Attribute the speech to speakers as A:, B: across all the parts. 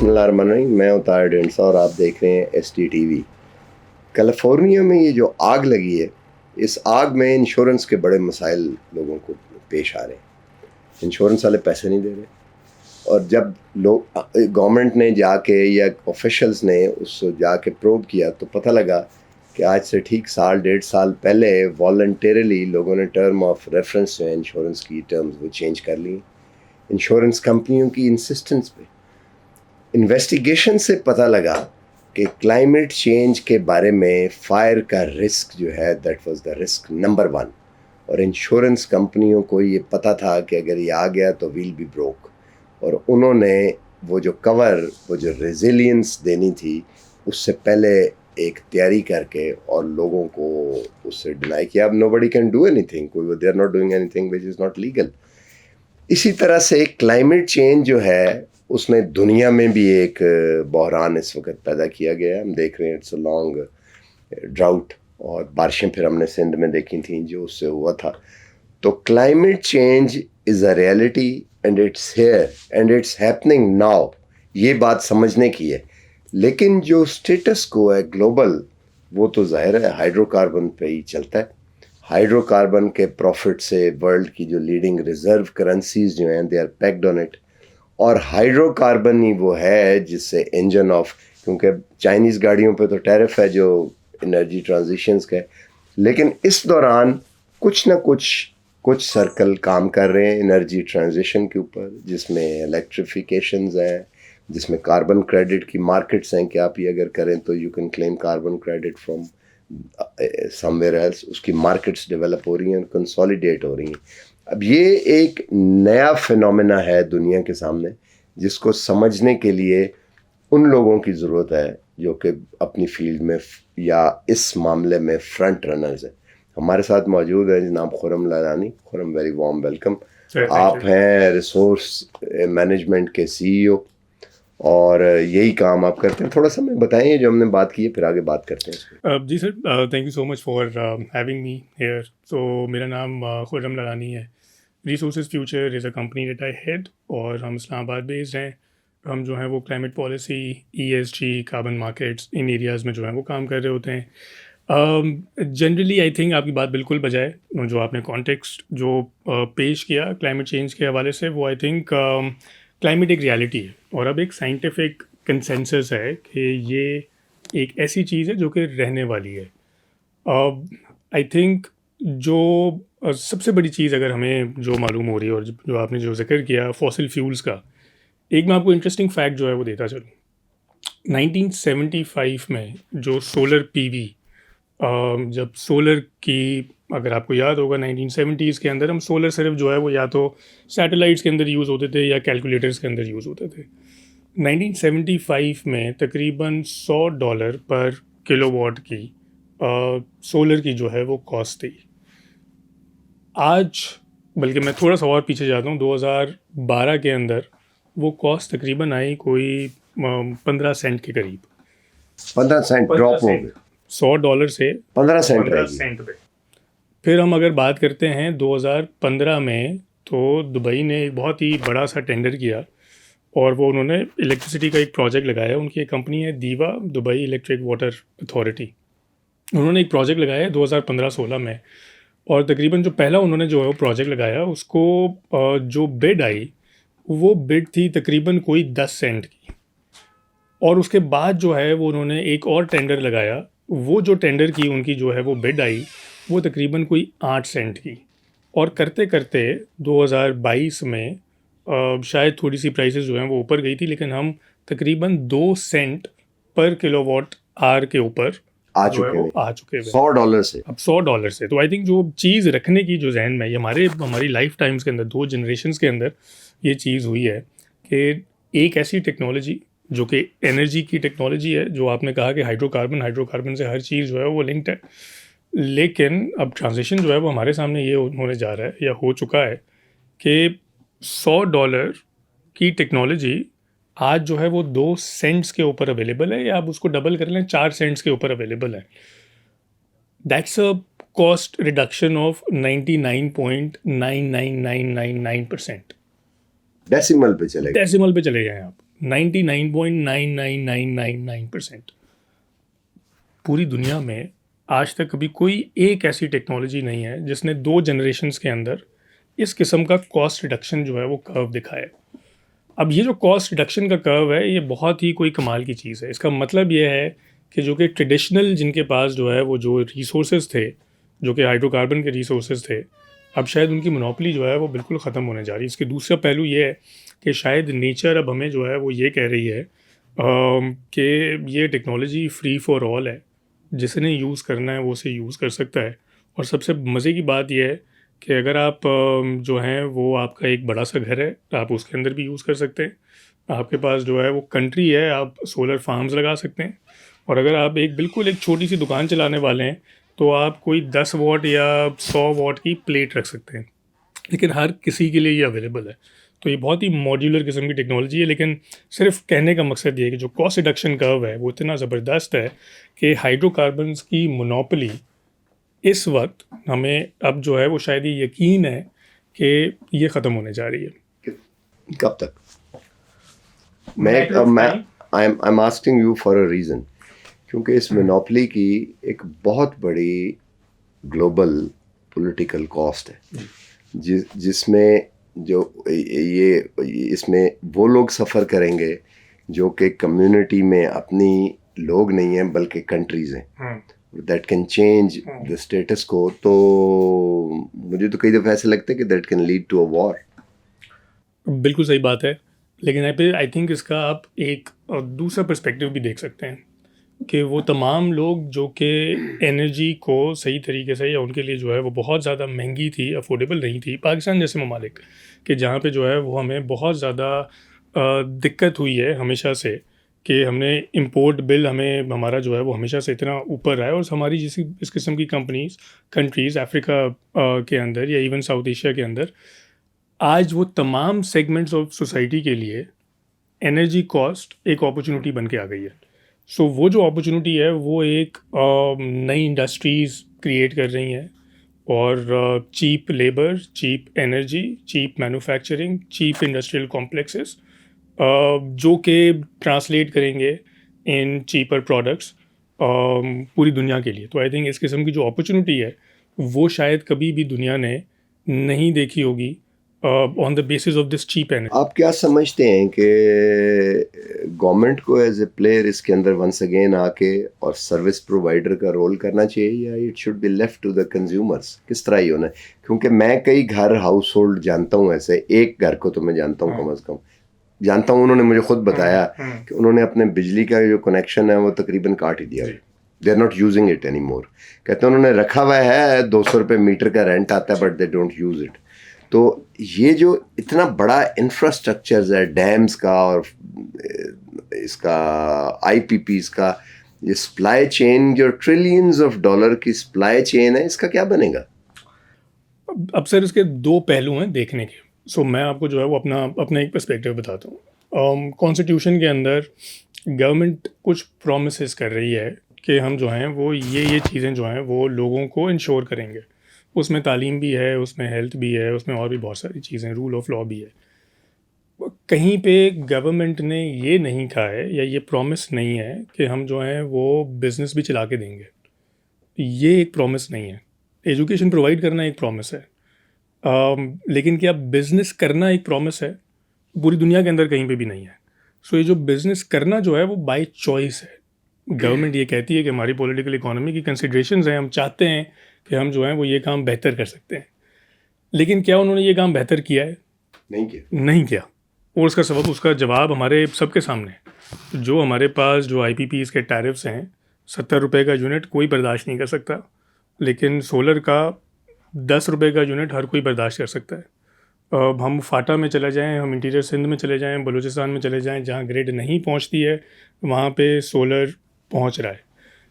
A: बिस्मिल्लाहिर्रहमानिर्रहीम। मैं हूं ताहिर ढेंडसा और आप देख रहे हैं STTV। कैलिफोर्निया में ये जो आग लगी है, इस आग में इंश्योरेंस के बड़े मसाइल लोगों को पेश आ रहे हैं। इंश्योरेंस वाले पैसे नहीं दे रहे और जब लोग गवर्नमेंट ने जाके या ऑफिशियल्स ने उसको जाके प्रोब किया तो पता लगा कि आज से ठीक साल डेढ़ साल पहले वॉलंटरली लोगों ने टर्म ऑफ रेफरेंस जो है इंश्योरेंस की टर्म्स वो चेंज कर ली। इंश्योरेंस कंपनियों की इंसिस्टेंस पे इन्वेस्टिगेशन से पता लगा कि क्लाइमेट चेंज के बारे में फायर का रिस्क जो है that was the risk number 1 और इंश्योरेंस कंपनियों को ये पता था कि अगर ये आ गया तो वील बी ब्रोक और उन्होंने वो जो कवर वो जो रेजिलियंस देनी थी उससे पहले एक तैयारी करके और लोगों को उससे डिनाई किया। अब नोबडी कैन डू एनीथिंग, कोई they are not doing anything which is not legal. इसी तरह से क्लाइमेट चेंज जो है उसने दुनिया में भी एक बहरान इस वक्त पैदा किया गया है। हम देख रहे हैं इट्स अ लॉन्ग ड्राउट और बारिशें फिर हमने सिंध में देखी थी जो उससे हुआ था। तो climate change is a reality and it's here and it's happening now. ये बात समझने की है, लेकिन जो स्टेटस को है ग्लोबल वो तो जाहिर है हाइड्रोकार्बन पे ही चलता है। हाइड्रोकार्बन के प्रॉफिट से वर्ल्ड की जो लीडिंग रिजर्व करेंसीज जो हैं they are packed on it और हाइड्रोकार्बन ही वो है जिससे इंजन ऑफ, क्योंकि चाइनीज़ गाड़ियों पे तो टैरिफ है जो एनर्जी ट्रांजिशंस का है, लेकिन इस दौरान कुछ ना कुछ सर्कल काम कर रहे हैं एनर्जी ट्रांजिशन के ऊपर, जिसमें इलेक्ट्रिफिकेशंस हैं, जिसमें कार्बन क्रेडिट की मार्केट्स हैं कि आप ये अगर करें तो you can claim carbon credit from somewhere else. उसकी मार्केट्स डेवलप हो रही हैं, कंसोलिडेट हो रही हैं। अब ये एक नया फिनोमेना है दुनिया के सामने जिसको समझने के लिए उन लोगों की ज़रूरत है जो कि अपनी फील्ड में या इस मामले में फ्रंट रनर्स हैं। हमारे साथ मौजूद है जनाब Khurram Larani. Khurram, very warm welcome. आप हैं रिसोर्स मैनेजमेंट के CEO और यही काम आप करते हैं। थोड़ा सा हमें बताएं जो हमने बात की है, फिर आगे बात करते हैं।
B: जी sir, thank you so much for having me here. तो मेरा नाम खुर्रम लरानी है। Resources future is a company that I head और हम इस्लामाबाद बेस्ड हैं। हम जो है वो climate policy, ESG, carbon markets, इन एरियाज़ में जो है वो काम कर रहे होते हैं। जनरली आई थिंक आपकी बात बिल्कुल बजाय जो आपने कॉन्टेक्स्ट जो पेश किया क्लाइमेट चेंज के हवाले से, वो आई थिंक क्लाइमेट एक रियलिटी है और अब एक साइंटिफिक कंसेंसस है कि ये एक ऐसी चीज़ है जो कि रहने वाली है। आई थिंक जो सबसे बड़ी चीज़ अगर हमें जो मालूम हो रही है और जो आपने जो जिक्र किया फॉसिल फ्यूल्स का, एक मैं आपको इंटरेस्टिंग फैक्ट जो है वो देता चलूँ। 1975 में जो सोलर PV, जब सोलर की, अगर आपको याद होगा 1970s के अंदर हम सोलर सिर्फ जो है वो या तो सैटेलाइट्स के अंदर यूज़ होते थे या कैलकुलेटर्स के अंदर यूज़ होते थे। 1975 में तकरीबन $100 पर किलोवाट की सोलर की जो है वो कॉस्ट थी। आज बल्कि मैं थोड़ा सा और पीछे जाता हूँ, 2012 के अंदर वो कॉस्ट तकरीबन आई कोई 15 सेंट के करीब।
A: 15 सेंट ड्रॉप हो गए,
B: $100 से
A: 15 सेंट
B: 15
A: रहेगी।
B: सेंट पे। फिर हम अगर बात करते हैं 2015 में, तो दुबई ने एक बहुत ही बड़ा सा टेंडर किया और वो उन्होंने इलेक्ट्रिसिटी का एक प्रोजेक्ट लगाया। उनकी एक कंपनी है दीवा, दुबई इलेक्ट्रिक वाटर अथॉरिटी। उन्होंने एक प्रोजेक्ट लगाया 2015-16 में और तकरीबन जो पहला उन्होंने जो है वो प्रोजेक्ट लगाया उसको जो बिड आई वो बिड थी तकरीबन कोई 10 सेंट की। और उसके बाद जो है वो उन्होंने एक और टेंडर लगाया। वो जो टेंडर की उनकी जो है वो बिड आई वो तकरीबन कोई 8 सेंट की। और करते करते 2022 में शायद थोड़ी सी प्राइसेस जो हैं वो ऊपर गई थी, लेकिन हम तकरीबन 2 सेंट पर किलोवाट आवर के ऊपर
A: आ
B: जो है
A: चुके
B: वो
A: हैं
B: आ चुके हैं
A: $100 से।
B: अब $100 से। तो आई थिंक जो चीज़ रखने की जो जहन में ये हमारी लाइफ टाइम्स के अंदर 2 जनरेशन्स के अंदर ये चीज़ हुई है कि एक ऐसी टेक्नोलॉजी जो कि एनर्जी की टेक्नोलॉजी है, जो आपने कहा कि हाइड्रोकार्बन से हर चीज़ जो है वो लिंक्ड है, लेकिन अब ट्रांजिशन जो है वो हमारे सामने ये होने जा रहा है या हो चुका है कि $100 की टेक्नोलॉजी आज जो है वो 2 सेंट्स के ऊपर अवेलेबल है, या आप उसको डबल कर लें 4 सेंट्स के ऊपर अवेलेबल है। That's a cost reduction of 99.99999%।
A: Decimal पे चले गए।
B: डेसिमल पे चले गए आप। 99.99999% पूरी दुनिया में आज तक कभी कोई एक ऐसी टेक्नोलॉजी नहीं है जिसने 2 जनरेशन्स के अंदर इस किस्म का कॉस्ट रिडक्शन जो है वो कर्व दिखाया है। अब ये जो कॉस्ट रिडक्शन का कर्व है ये बहुत ही कोई कमाल की चीज़ है। इसका मतलब ये है कि जो कि ट्रेडिशनल जिनके पास जो है वो जो रिसोर्सेज थे, जो कि हाइड्रोकार्बन के रिसोर्सेज थे, अब शायद उनकी मोनोपोली जो है वो बिल्कुल ख़त्म होने जा रही है। इसके दूसरा पहलू ये है कि शायद नेचर अब हमें जो है वो ये कह रही है कि ये टेक्नोलॉजी फ्री फॉर ऑल है, जिसने यूज़ करना है वो उसे यूज़ कर सकता है। और सबसे मज़े की बात यह है कि अगर आप जो हैं वो आपका एक बड़ा सा घर है, आप उसके अंदर भी यूज़ कर सकते हैं। आपके पास जो है वो कंट्री है, आप सोलर फार्म्स लगा सकते हैं। और अगर आप बिल्कुल एक छोटी सी दुकान चलाने वाले हैं तो आप कोई 10 वॉट या 100 वॉट की प्लेट रख सकते हैं। लेकिन हर किसी के लिए ये अवेलेबल है। तो ये बहुत ही मॉड्यूलर किस्म की टेक्नोलॉजी है। लेकिन सिर्फ कहने का मकसद ये है कि जो कॉस्ट रिडक्शन कर्व है वो इतना ज़बरदस्त है कि हाइड्रोकार्बन्स की मोनोपोली इस वक्त हमें अब जो है वो शायद ये यकीन है कि ये ख़त्म होने जा रही है।
A: कब तक? I am asking you for a reason, क्योंकि इस मोनोपोली की एक बहुत बड़ी ग्लोबल पॉलिटिकल कॉस्ट है, जिसमें जो ये इसमें वो लोग सफ़र करेंगे जो कि कम्युनिटी में अपनी लोग नहीं हैं बल्कि कंट्रीज़ हैं, that can change the status को। तो मुझे तो कई दफ़ा ऐसा लगता है कि that can lead to a war.
B: बिल्कुल सही बात है, लेकिन आई थिंक इसका आप एक दूसरा पर्सपेक्टिव भी देख सकते हैं कि वो तमाम लोग जो कि एनर्जी को सही तरीके से, या उनके लिए जो है वो बहुत ज़्यादा महंगी थी, अफोर्डेबल नहीं थी, पाकिस्तान जैसे ममालिक कि जहाँ पे जो है वो हमें बहुत ज़्यादा दिक्कत हुई है हमेशा से कि हमने इंपोर्ट बिल हमें हमारा जो है वो हमेशा से इतना ऊपर रहा है। और हमारी जैसी इस किस्म की कंट्रीज़ अफ्रीका के अंदर या इवन साउथ एशिया के अंदर आज वो तमाम सेगमेंट्स ऑफ सोसाइटी के लिए एनर्जी कॉस्ट एक अपॉर्चुनिटी बन के आ गई है। सो वो जो अपॉर्चुनिटी है वो एक नई इंडस्ट्रीज़ क्रिएट कर रही हैं और cheap labour, cheap energy, cheap manufacturing, cheap industrial complexes जो कि ट्रांसलेट करेंगे इन चीपर प्रोडक्ट्स पूरी दुनिया के लिए। तो आई थिंक इस किस्म की जो अपॉर्चुनिटी है वो शायद कभी भी दुनिया ने नहीं देखी होगी on the basis of this cheap energy.
A: आप क्या समझते हैं कि गवर्नमेंट को एज ए प्लेयर इसके अंदर वंस अगेन आके और सर्विस प्रोवाइडर का रोल करना चाहिए, या it should be left to the consumers? किस तरह ही होना है? क्योंकि मैं कई घर हाउस होल्ड जानता हूँ, ऐसे एक घर को तो मैं जानता हूँ कम अज़ कम जानता हूँ। उन्होंने मुझे खुद बताया कि उन्होंने अपने बिजली का जो कनेक्शन है वो तकरीबन काट ही दिया। They are not using it any more. कहते हैं उन्होंने रखा हुआ है, 200 रुपये मीटर का रेंट आता है, but they don't use it. तो ये जो इतना बड़ा इंफ्रास्ट्रक्चर है डैम्स का और इसका IPPs का, ये सप्लाई चेन जो ट्रिलियंस ऑफ डॉलर की सप्लाई चेन है, इसका क्या बनेगा?
B: अब सर इसके 2 पहलू हैं देखने के। सो मैं आपको जो है वो अपना एक पर्सपेक्टिव बताता हूँ। कॉन्स्टिट्यूशन के अंदर गवर्नमेंट कुछ प्रोमिसेस कर रही है कि हम जो हैं वो ये चीज़ें जो हैं वो लोगों को इंश्योर करेंगे। उसमें तालीम भी है, उसमें हेल्थ भी है, उसमें और भी बहुत सारी चीज़ें, रूल ऑफ लॉ भी है। कहीं पे गवर्नमेंट ने ये नहीं कहा है या ये प्रॉमिस नहीं है कि हम जो हैं वो बिज़नेस भी चला के देंगे। ये एक प्रॉमिस नहीं है। एजुकेशन प्रोवाइड करना एक प्रॉमिस है, लेकिन क्या बिज़नेस करना एक प्रॉमिस है? पूरी दुनिया के अंदर कहीं पे भी नहीं है। सो ये जो बिज़नेस करना जो है वो बाय चॉइस है। गवर्नमेंट ये कहती है कि हमारी पॉलिटिकल इकोनॉमी की कंसिडरेशंस हैं, हम चाहते हैं कि हम जो हैं वो ये काम बेहतर कर सकते हैं। लेकिन क्या उन्होंने ये काम बेहतर किया है? नहीं किया। और उसका सबब, उसका जवाब हमारे सबके सामने है। जो हमारे पास जो IPPs के टैरिफ्स हैं, 70 रुपये का यूनिट कोई बर्दाश्त नहीं कर सकता, लेकिन सोलर का 10 रुपये का यूनिट हर कोई बर्दाश्त कर सकता है। अब हम फाटा में चले जाएं, हम इंटीरियर सिंध में चले जाएं, बलूचिस्तान में चले जाएं, जहाँ ग्रिड नहीं पहुँचती है वहाँ पे सोलर पहुँच रहा है।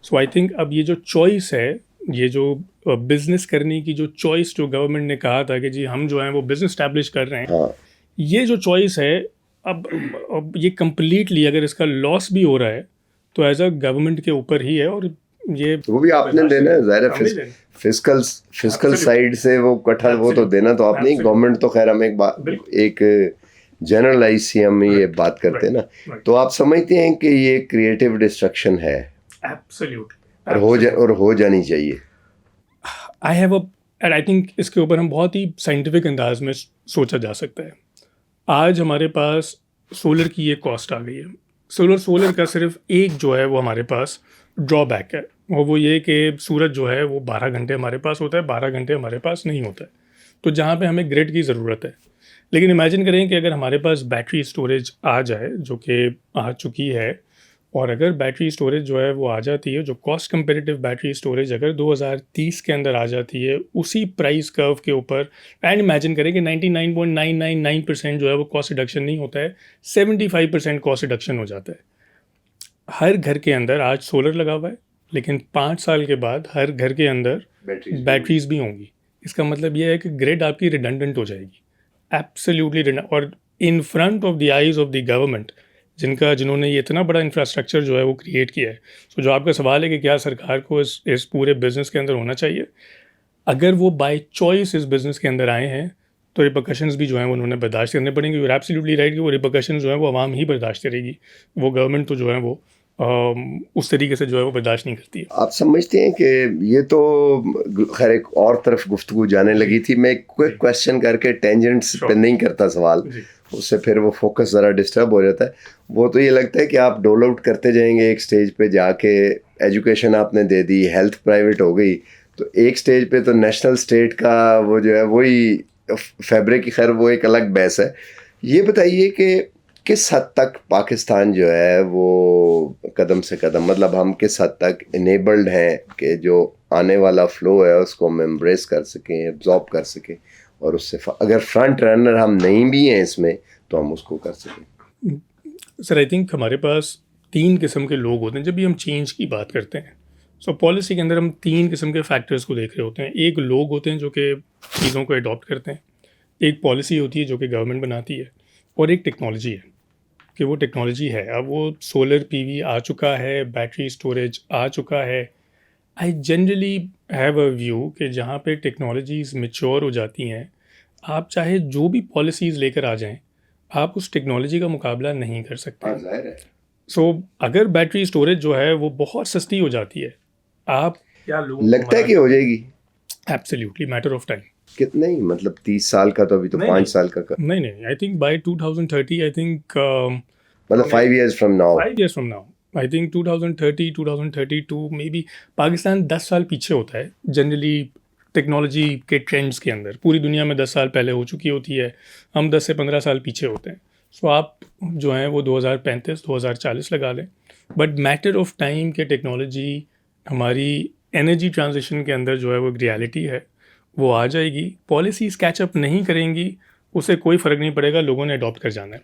B: सो आई थिंक अब ये जो चॉइस है, ये जो बिज़नेस करने की जो चॉइस जो गवर्नमेंट ने कहा था कि जी हम जो हैं वो बिज़नेस स्टैब्लिश कर रहे हैं, ये जो चॉइस है अब ये कम्प्लीटली अगर इसका लॉस भी हो रहा है तो एज अ गवर्नमेंट के ऊपर ही है। और ये
A: वो भी आपने देना है, ज़ाहिर है फिस्कल साइड से वो कठल वो तो देना तो आपने। गवर्नमेंट तो खैर हमें एक जनरलाइज सी हम ये बात करते हैं ना,
B: right.
A: तो आप समझते हैं कि ये क्रिएटिव डिस्ट्रक्शन है
B: एब्सोल्युटली
A: और हो जानी चाहिए?
B: I have a and I think इसके ऊपर हम बहुत ही साइंटिफिक अंदाज में सोचा जा सकता है। आज हमारे पास सोलर की एक कॉस्ट आ गई है। सोलर का सिर्फ एक जो है वो हमारे पास ड्रॉबैक है, और वो ये कि सूरज जो है वो 12 घंटे हमारे पास होता है, 12 घंटे हमारे पास नहीं होता है। तो जहाँ पे हमें ग्रिड की ज़रूरत है। लेकिन इमेजिन करें कि अगर हमारे पास बैटरी स्टोरेज आ जाए, जो कि आ चुकी है, और अगर बैटरी स्टोरेज जो है वो आ जाती है, जो कॉस्ट कंपेरेटिव बैटरी स्टोरेज अगर 2030 के अंदर आ जाती है उसी प्राइस कर्व के ऊपर, एंड इमेजिन करें कि 99.999% जो है वो कॉस्ट रिडक्शन नहीं होता है, 75% कॉस्ट रिडक्शन हो जाता है। हर घर के अंदर आज सोलर लगा हुआ है, लेकिन 5 साल के बाद हर घर के अंदर बैटरीज भी होंगी। इसका मतलब यह है कि ग्रिड आपकी रिडंडेंट हो जाएगी, एब्सोल्युटली। और in front of the eyes of the government, जिन्होंने ये इतना बड़ा इंफ्रास्ट्रक्चर जो है वो क्रिएट किया है। सो जो आपका सवाल है कि क्या सरकार को इस पूरे बिजनेस के अंदर होना चाहिए, अगर वो बाय चॉइस इस बिजनेस के अंदर आए हैं तो रिपरकशंस भी जो हैं वो उन्होंने बर्दाश्त करने पड़ेंगे। और एब्सोल्युटली राइट कि वो रिपरकशंस जो है वो आवाम ही बर्दाश्त करेगी, वो गवर्नमेंट तो जो है वो उस तरीके से जो है वो बर्दाश्त नहीं करती है।
A: आप समझते हैं कि ये तो खैर एक और तरफ गुफ्तगू जाने लगी थी, मैं क्विक क्वेश्चन करके टेंजेंट्स पे नहीं करता सवाल, उससे फिर वो फोकस ज़रा डिस्टर्ब हो जाता है। वो तो ये लगता है कि आप डोल आउट करते जाएंगे, एक स्टेज पे जाके एजुकेशन आपने दे दी, हेल्थ प्राइवेट हो गई, तो एक स्टेज पे तो नेशनल स्टेट का वो जो है वही फैब्रिक की, खैर वो एक अलग बहस है। ये बताइए कि किस हद तक पाकिस्तान जो है वो कदम से कदम, मतलब हम किस हद तक इनेबल्ड हैं कि जो आने वाला फ्लो है उसको हम एम्ब्रेस कर सकें, एब्जॉर्ब कर सकें, और उससे अगर फ्रंट रनर हम नहीं भी हैं इसमें तो हम उसको कर सकें।
B: सर आई थिंक हमारे पास 3 किस्म के लोग होते हैं जब भी हम चेंज की बात करते हैं। सो पॉलिसी के अंदर हम 3 किस्म के फैक्टर्स को देख रहे होते हैं। एक लोग होते हैं जो कि चीज़ों को अडॉप्ट करते हैं, एक पॉलिसी होती है जो कि गवर्नमेंट बनाती है, और एक टेक्नोलॉजी है कि वो टेक्नोलॉजी है। अब वो सोलर पीवी आ चुका है, बैटरी स्टोरेज आ चुका है। I generally have a view कि जहाँ पे टेक्नोलॉजीज़ मैच्योर हो जाती हैं, आप चाहे जो भी पॉलिसीज़ लेकर आ जाएं, आप उस टेक्नोलॉजी का मुकाबला नहीं कर सकते। सो अगर बैटरी स्टोरेज जो है वो बहुत सस्ती हो जाती है, आप क्या लोगों को
A: लगता है कि हो जाएगी?
B: Absolutely matter of time.
A: कितने ही, मतलब 30 साल का तो अभी तो 5 साल का
B: नहीं, I think by 2030, I think
A: मतलब 5 years from now,
B: 5 years from now, I think 2030 2032 may be. Pakistan 10 साल पीछे होता है जनरली टेक्नोलॉजी के ट्रेंड्स के अंदर। पूरी दुनिया में 10 साल पहले हो चुकी होती है, हम 10 से 15 साल पीछे होते हैं। सो आप जो हैं वो 2035 2040 लगा लें, बट मैटर ऑफ टाइम के टेक्नोलॉजी हमारी एनर्जी ट्रांजिशन के अंदर जो है वो एक रियलिटी है, वो आ जाएगी। पॉलिसीज़ कैचअप नहीं करेंगी, उससे कोई फ़र्क नहीं पड़ेगा, लोगों ने अडॉप्ट कर जाना है।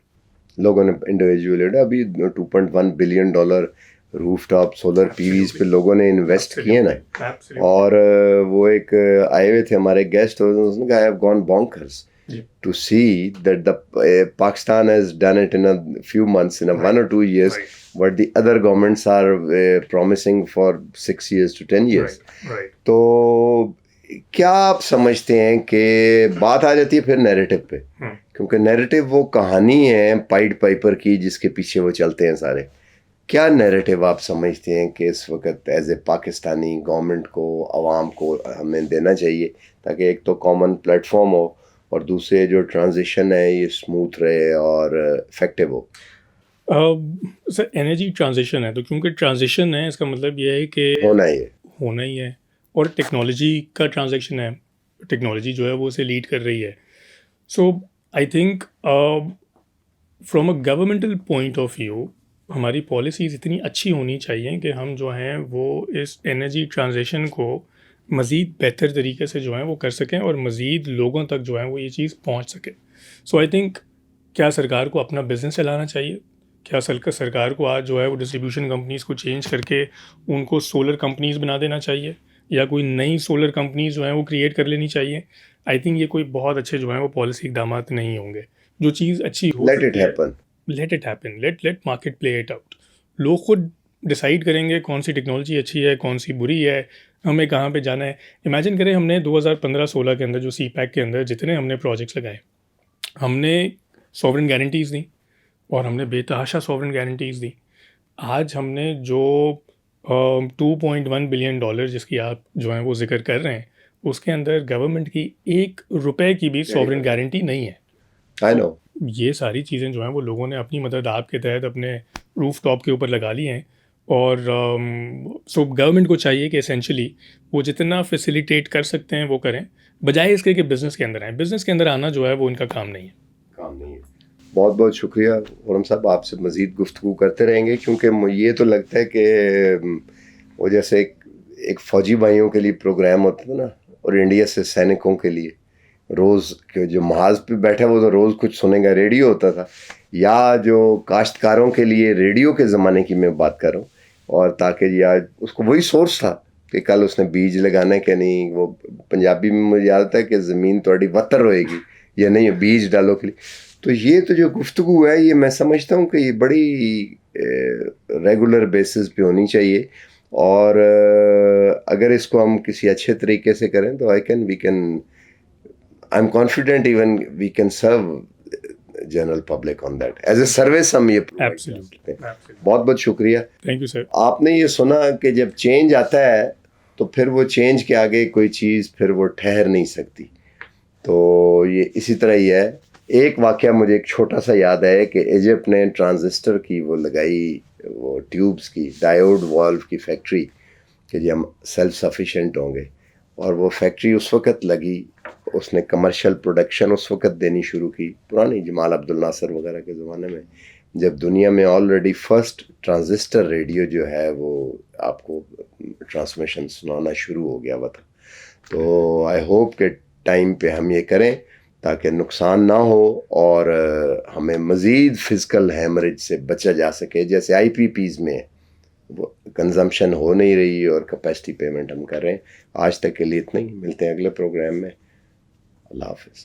A: लोगों ने इंडिविजुअली अभी $2.1 billion रूफटॉप सोलर पीवीज पे लोगों ने इन्वेस्ट किए ना, और वो एक आए हुए थे हमारे गेस्ट, उसने कहा I have gone bonkers to see that the Pakistan has done it in a few months, in a 1 or 2 years, but the other governments are promising for 6 years to 10 years. तो क्या आप समझते हैं कि बात आ जाती है फिर नैरेटिव पे, क्योंकि नैरेटिव वो कहानी है पाइड पाइपर की जिसके पीछे वो चलते हैं सारे। क्या नैरेटिव आप समझते हैं कि इस वक्त एज ए पाकिस्तानी गवर्नमेंट को, आवाम को हमें देना चाहिए, ताकि एक तो कॉमन प्लेटफॉर्म हो और दूसरे जो ट्रांजिशन है ये स्मूथ रहे और इफेक्टिव हो?
B: सर एनर्जी ट्रांजिशन है, तो क्योंकि ट्रांजिशन है इसका मतलब ये है कि होना ही है, और टेक्नोलॉजी का ट्रांजेक्शन है, टेक्नोलॉजी जो है वो उसे लीड कर रही है। So I think from a governmental point of view हमारी पॉलिसीज़ इतनी अच्छी होनी चाहिए कि हम जो हैं वो इस एनर्जी ट्रांजिशन को मज़ीद बेहतर तरीके से जो है वो कर सकें और मज़ीद लोगों तक जो है वो ये चीज़ पहुंच सके। सो आई थिंक क्या सरकार को अपना बिज़नेस चलाना चाहिए? क्या सरकार को आज जो है वो डिस्ट्रीब्यूशन कंपनीज़ को चेंज करके उनको सोलर कंपनीज़ बना देना चाहिए, या कोई नई सोलर कंपनीज़ जो हैं वो क्रिएट कर लेनी चाहिए? आई थिंक ये कोई बहुत अच्छे जो हैं वो पॉलिसी इकदाम नहीं होंगे। जो चीज़ अच्छी हो, let it happen, let market play it out. लोग खुद डिसाइड करेंगे कौन सी टेक्नोलॉजी अच्छी है, कौन सी बुरी है, हमें कहाँ पे जाना है। इमेजिन करें हमने 2015-16 के अंदर जो CPEC के अंदर जितने हमने प्रोजेक्ट्स लगाए, हमने सॉवरेन गारंटीज़ दी और हमने बेतहाशा सॉवरेन गारंटीज़ दी। आज हमने जो 2.1 बिलियन डॉलर जिसकी आप जो है वो ज़िक्र कर रहे हैं, उसके अंदर गवर्नमेंट की ₹1 की भी सॉवरेन गारंटी नहीं है।
A: आई
B: तो
A: नो।
B: ये सारी चीज़ें जो हैं वो लोगों ने अपनी मदद आपके तहत अपने रूफ टॉप के ऊपर लगा ली हैं। और सो गवर्नमेंट को चाहिए कि एसेंशियली वो जितना फैसिलिटेट कर सकते हैं वो करें, बजाय इसके कि बिज़नेस के अंदर आएँ। बिज़नेस के अंदर आना जो है वो इनका काम नहीं है।
A: काम नहीं है। बहुत बहुत शुक्रिया खुर्रम साहब, आपसे मज़ीद गुफ्तगू करते रहेंगे, क्योंकि ये तो लगता है कि वो जैसे एक फ़ौजी भाइयों के लिए प्रोग्राम होता था ना, और इंडिया से सैनिकों के लिए रोज़ के जो महाज पे बैठा वो तो रोज़ कुछ सुनेगा, रेडियो होता था, या जो काश्तकारों के लिए रेडियो के ज़माने की मैं बात कर रहा हूँ। और ताकि जी आज उसको वही सोर्स था कि कल उसने बीज लगाना है कि नहीं। वो पंजाबी में मुझे याद था कि ज़मीन थोड़ी वतर होएगी या नहीं, बीज डालो के लिए। तो ये तो जो गुफ्तगू है ये मैं समझता हूँ कि ये बड़ी रेगुलर बेसिस पे होनी चाहिए। और अगर इसको हम किसी अच्छे तरीके से करें तो I am confident even we can serve general public on that as a service. हम ये provide कर सकते हैं। बहुत बहुत शुक्रिया।
B: Thank you sir.
A: आपने ये सुना कि जब चेंज आता है तो फिर वो चेंज के आगे कोई चीज़ फिर वो ठहर नहीं सकती। तो ये इसी तरह ही है। एक वाक़या मुझे एक छोटा सा याद है कि इजिप्ट ने ट्रांजिस्टर की वो लगाई, वो ट्यूब्स की, डायोड वाल्व की फैक्ट्री, कि जी हम सेल्फ सफिशेंट होंगे। और वो फैक्ट्री उस वक़्त लगी, उसने कमर्शियल प्रोडक्शन उस वक़्त देनी शुरू की, पुरानी जमाल अब्दुल नासिर वगैरह के ज़माने में, जब दुनिया में ऑलरेडी फर्स्ट ट्रांजिस्टर रेडियो जो है वो आपको ट्रांसमिशन सुनाना शुरू हो गया हुआ था। तो आई होप कि टाइम पे हम ये करें ताकि नुकसान ना हो और हमें मज़ीद फ़िज़िकल हैमरेज से बचा जा सके। जैसे IPPs में वो कंजम्पशन हो नहीं रही और कैपेसिटी पेमेंट हम कर रहे हैं। आज तक के लिए इतना ही। मिलते हैं अगले प्रोग्राम में। अल्लाह हाफ़िज़।